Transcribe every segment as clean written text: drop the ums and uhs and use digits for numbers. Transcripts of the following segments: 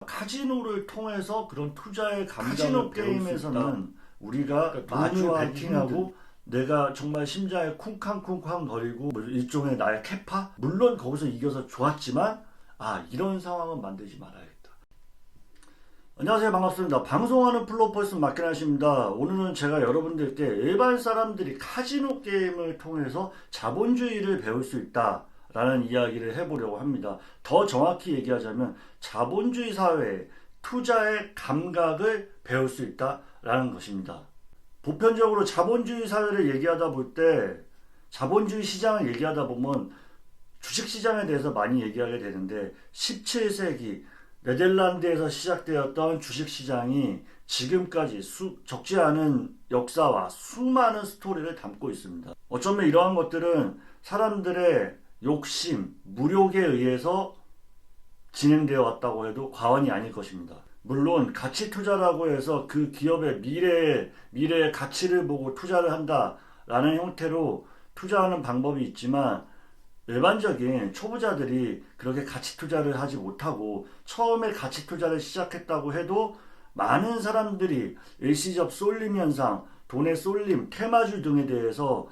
카지노를 통해서 그런 투자의 감정을 카지노 게임에서는 우리가 그러니까 마주 베팅하고 내가 정말 심장에 쿵쾅쿵쾅 거리고 일종의 나의 캐파? 물론 거기서 이겨서 좋았지만 이런 상황은 만들지 말아야겠다. 안녕하세요, 반갑습니다. 방송하는 플로퍼스 마케나십니다. 오늘은 제가 여러분들께 일반 사람들이 카지노 게임을 통해서 자본주의를 배울 수 있다 라는 이야기를 해보려고 합니다. 더 정확히 얘기하자면 자본주의 사회의 투자의 감각을 배울 수 있다 라는 것입니다. 보편적으로 자본주의 사회를 얘기하다 볼 때 자본주의 시장을 얘기하다 보면 주식시장에 대해서 많이 얘기하게 되는데 17세기 네덜란드에서 시작되었던 주식시장이 지금까지 적지 않은 역사와 수많은 스토리를 담고 있습니다. 어쩌면 이러한 것들은 사람들의 욕심, 무력에 의해서 진행되어 왔다고 해도 과언이 아닐 것입니다. 물론 가치 투자라고 해서 그 기업의 미래의 가치를 보고 투자를 한다라는 형태로 투자하는 방법이 있지만 일반적인 초보자들이 그렇게 가치 투자를 하지 못하고 처음에 가치 투자를 시작했다고 해도 많은 사람들이 일시적 쏠림 현상, 돈의 쏠림, 테마주 등에 대해서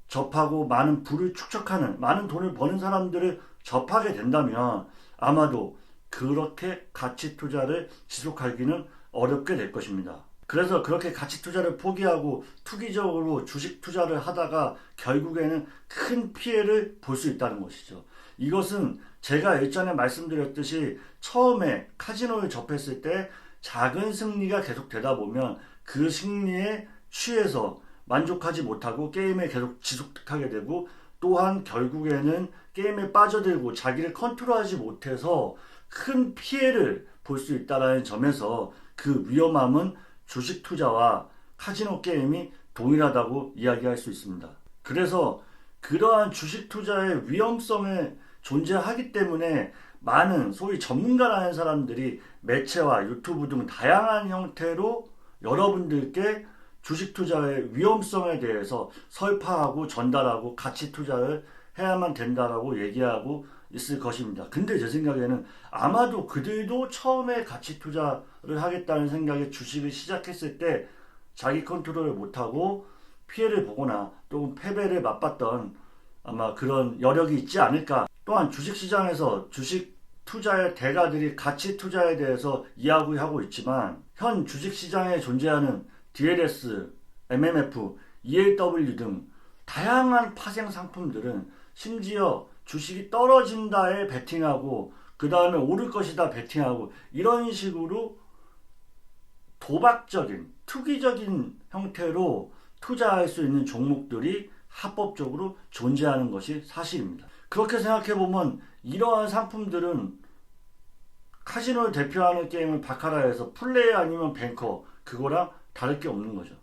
접하고 많은 부를 축적하는 많은 돈을 버는 사람들을 접하게 된다면 아마도 그렇게 가치 투자를 지속하기는 어렵게 될 것입니다. 그래서 그렇게 가치 투자를 포기하고 투기적으로 주식 투자를 하다가 결국에는 큰 피해를 볼 수 있다는 것이죠. 이것은 제가 일전에 말씀드렸듯이 처음에 카지노를 접했을 때 작은 승리가 계속 되다 보면 그 승리에 취해서 만족하지 못하고 게임에 계속 지속하게 되고 또한 결국에는 게임에 빠져들고 자기를 컨트롤하지 못해서 큰 피해를 볼 수 있다는 점에서 그 위험함은 주식 투자와 카지노 게임이 동일하다고 이야기할 수 있습니다. 그래서 그러한 주식 투자의 위험성에 존재하기 때문에 많은 소위 전문가라는 사람들이 매체와 유튜브 등 다양한 형태로 여러분들께 주식 투자의 위험성에 대해서 설파하고 전달하고 가치 투자를 해야만 된다라고 얘기하고 있을 것입니다. 근데 제 생각에는 아마도 그들도 처음에 가치 투자를 하겠다는 생각에 주식을 시작했을 때 자기 컨트롤을 못하고 피해를 보거나 또는 패배를 맛봤던 아마 그런 여력이 있지 않을까. 또한 주식시장에서 주식 투자의 대가들이 가치 투자에 대해서 이야기하고 있지만 현 주식시장에 존재하는 DLS, MMF, ELW 등 다양한 파생 상품들은 심지어 주식이 떨어진다에 베팅하고 그 다음에 오를 것이다 베팅하고 이런 식으로 도박적인 투기적인 형태로 투자할 수 있는 종목들이 합법적으로 존재하는 것이 사실입니다. 그렇게 생각해보면 이러한 상품들은 카지노를 대표하는 게임을 바카라에서 플레이 아니면 뱅커 그거랑 다를 게 없는 거죠.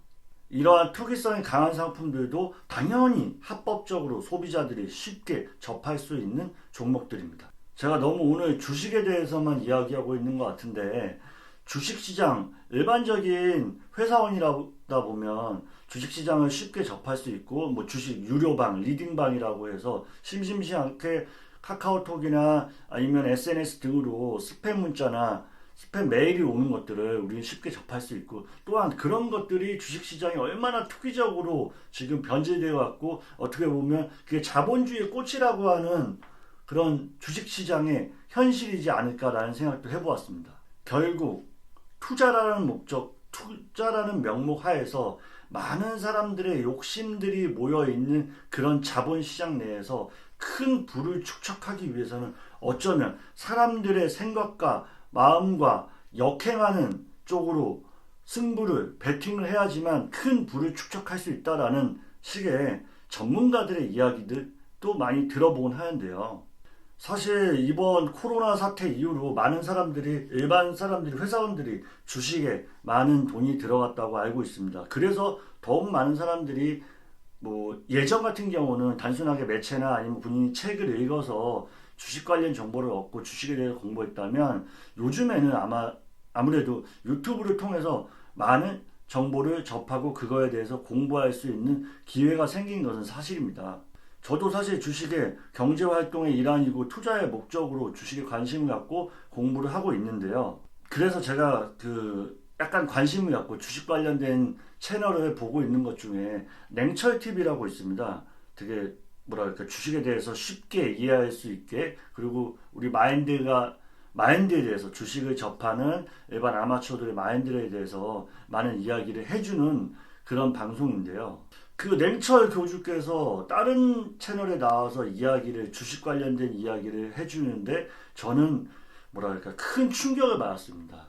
이러한 투기성이 강한 상품들도 당연히 합법적으로 소비자들이 쉽게 접할 수 있는 종목들입니다. 제가 너무 오늘 주식에 대해서만 이야기하고 있는 것 같은데 주식시장, 일반적인 회사원이라다 보면 주식시장을 쉽게 접할 수 있고 주식 유료방, 리딩방이라고 해서 심심찮게 카카오톡이나 아니면 SNS 등으로 스팸 문자나 스팸 메일이 오는 것들을 우리는 쉽게 접할 수 있고 또한 그런 것들이 주식시장이 얼마나 투기적으로 지금 변질되어 왔고 어떻게 보면 그게 자본주의의 꽃이라고 하는 그런 주식시장의 현실이지 않을까라는 생각도 해보았습니다. 결국 투자라는 목적, 투자라는 명목 하에서 많은 사람들의 욕심들이 모여있는 그런 자본시장 내에서 큰 부를 축적하기 위해서는 어쩌면 사람들의 생각과 마음과 역행하는 쪽으로 승부를 베팅을 해야지만 큰 부를 축적할 수 있다라는 식의 전문가들의 이야기들도 많이 들어보곤 하는데요. 사실 이번 코로나 사태 이후로 많은 사람들이 일반 사람들이 회사원들이 주식에 많은 돈이 들어갔다고 알고 있습니다. 그래서 더욱 많은 사람들이 예전 같은 경우는 단순하게 매체나 아니면 본인이 책을 읽어서 주식 관련 정보를 얻고 주식에 대해서 공부했다면 요즘에는 아무래도 유튜브를 통해서 많은 정보를 접하고 그거에 대해서 공부할 수 있는 기회가 생긴 것은 사실입니다. 저도 사실 주식의 경제활동의 일환이고 투자의 목적으로 주식에 관심을 갖고 공부를 하고 있는데요. 그래서 제가 그 약간 관심을 갖고 주식 관련된 채널을 보고 있는 것 중에 냉철 TV라고 있습니다. 되게 뭐랄까 주식에 대해서 쉽게 이해할 수 있게, 그리고 우리 마인드에 대해서, 주식을 접하는 일반 아마추어들의 마인드에 대해서 많은 이야기를 해주는 그런 방송인데요. 그 냉철 교주께서 다른 채널에 나와서 주식 관련된 이야기를 해주는데 저는 뭐랄까 큰 충격을 받았습니다.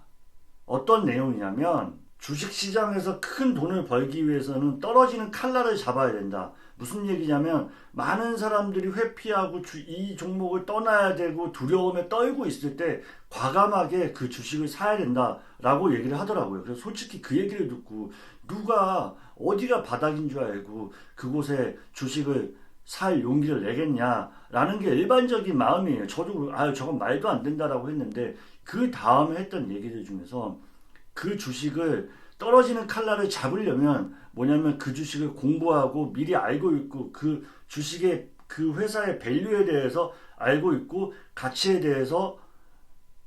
어떤 내용이냐면 주식시장에서 큰 돈을 벌기 위해서는 떨어지는 칼날을 잡아야 된다. 무슨 얘기냐면 많은 사람들이 회피하고 이 종목을 떠나야 되고 두려움에 떨고 있을 때 과감하게 그 주식을 사야 된다라고 얘기를 하더라고요. 그래서 솔직히 그 얘기를 듣고 누가 어디가 바닥인 줄 알고 그곳에 주식을 살 용기를 내겠냐라는 게 일반적인 마음이에요. 저도 저건 말도 안 된다라고 했는데 그 다음에 했던 얘기들 중에서 그 주식을 떨어지는 칼날을 잡으려면 뭐냐면 그 주식을 공부하고 미리 알고 있고 그 주식의 그 회사의 밸류에 대해서 알고 있고 가치에 대해서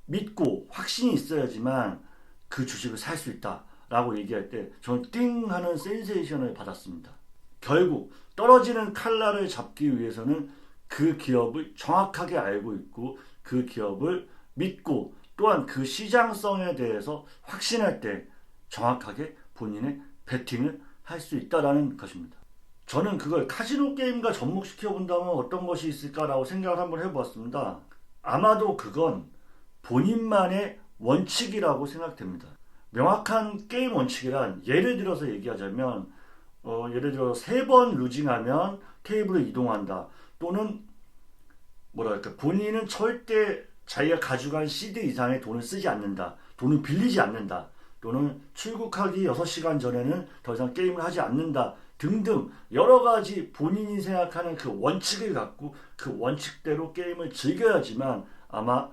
믿고 확신이 있어야지만 그 주식을 살 수 있다라고 얘기할 때 저는 띵 하는 센세이션을 받았습니다. 결국 떨어지는 칼날을 잡기 위해서는 그 기업을 정확하게 알고 있고 그 기업을 믿고 또한 그 시장성에 대해서 확신할 때 정확하게 본인의 베팅을 할 수 있다라는 것입니다. 저는 그걸 카지노 게임과 접목시켜 본다면 어떤 것이 있을까라고 생각을 한번 해보았습니다. 아마도 그건 본인만의 원칙이라고 생각됩니다. 명확한 게임 원칙이란, 예를 들어서 얘기하자면 예를 들어 3번 루징하면 테이블을 이동한다, 또는 뭐랄까 본인은 절대 자기가 가져간 시드 이상의 돈을 쓰지 않는다, 돈을 빌리지 않는다, 또는 출국하기 6시간 전에는 더 이상 게임을 하지 않는다 등등 여러 가지 본인이 생각하는 그 원칙을 갖고 그 원칙대로 게임을 즐겨야지만 아마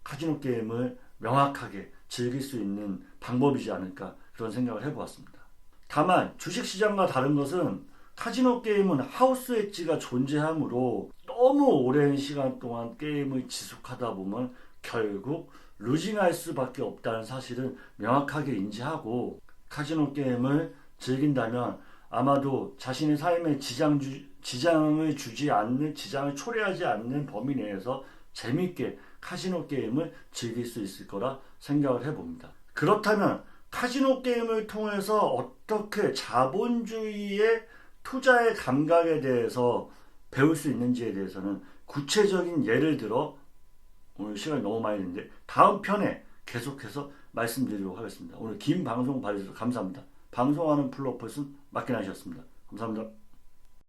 카지노 게임을 명확하게 즐길 수 있는 방법이지 않을까, 그런 생각을 해보았습니다. 다만 주식시장과 다른 것은 카지노 게임은 하우스 엣지가 존재하므로 너무 오랜 시간 동안 게임을 지속하다 보면 결국 루징할 수밖에 없다는 사실은 명확하게 인지하고 카지노 게임을 즐긴다면 아마도 자신의 삶에 지장을 주지 않는, 지장을 초래하지 않는 범위 내에서 재미있게 카지노 게임을 즐길 수 있을 거라 생각을 해봅니다. 그렇다면 카지노 게임을 통해서 어떻게 자본주의의 투자의 감각에 대해서 배울 수 있는지에 대해서는 구체적인 예를 들어, 오늘 시간이 너무 많이 됐는데 다음 편에 계속해서 말씀드리도록 하겠습니다. 오늘 긴 방송 봐주셔서 감사합니다. 방송하는 플로퍼슨 마키나이셨습니다. 감사합니다.